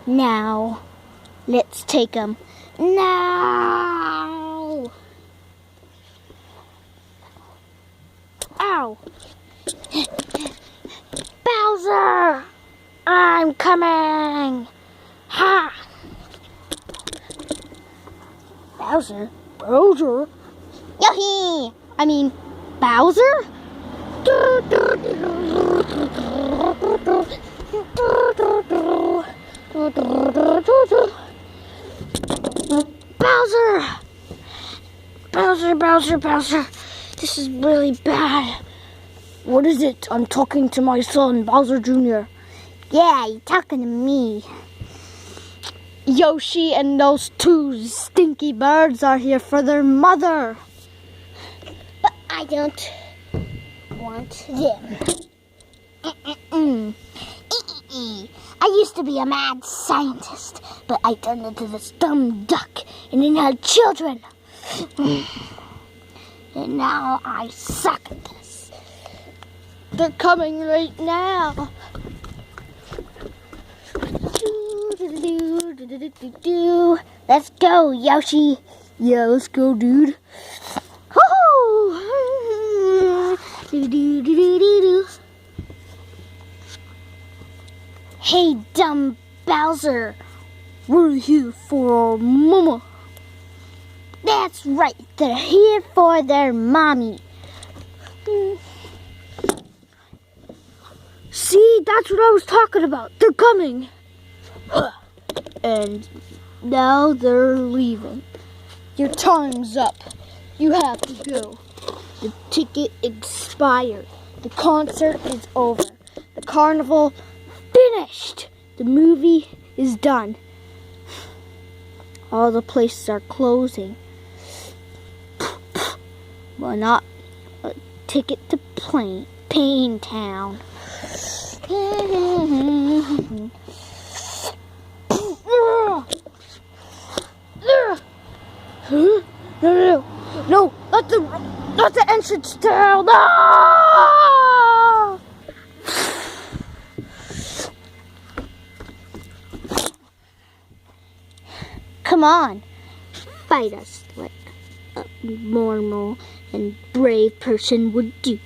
Now, let's take him. Now! Ow! Bowser! I'm coming! Ha! Bowser? Bowser? Yoshi! I mean, Bowser? Bowser! Bowser! This is really bad. What is it? I'm talking to my son, Bowser Jr. Yeah, you're talking to me. Yoshi and those two stinky birds are here for their mother. But I don't want them. I used to be a mad scientist, but I turned into this dumb duck and then had children. And now I suck at this. They're coming right now. Let's go, Yoshi. Yeah, let's go, dude. Hey, dumb Bowser. We're here for our mama. That's right. They're here for their mommy. See, that's what I was talking about. They're coming. And now they're leaving. Your time's up. You have to go. The ticket expired. The concert is over. The carnival finished. The movie is done. All the places are closing. Well, not a ticket to Pain Town. No, not the entrance town. No! Come on, fight us like a normal and brave person would do.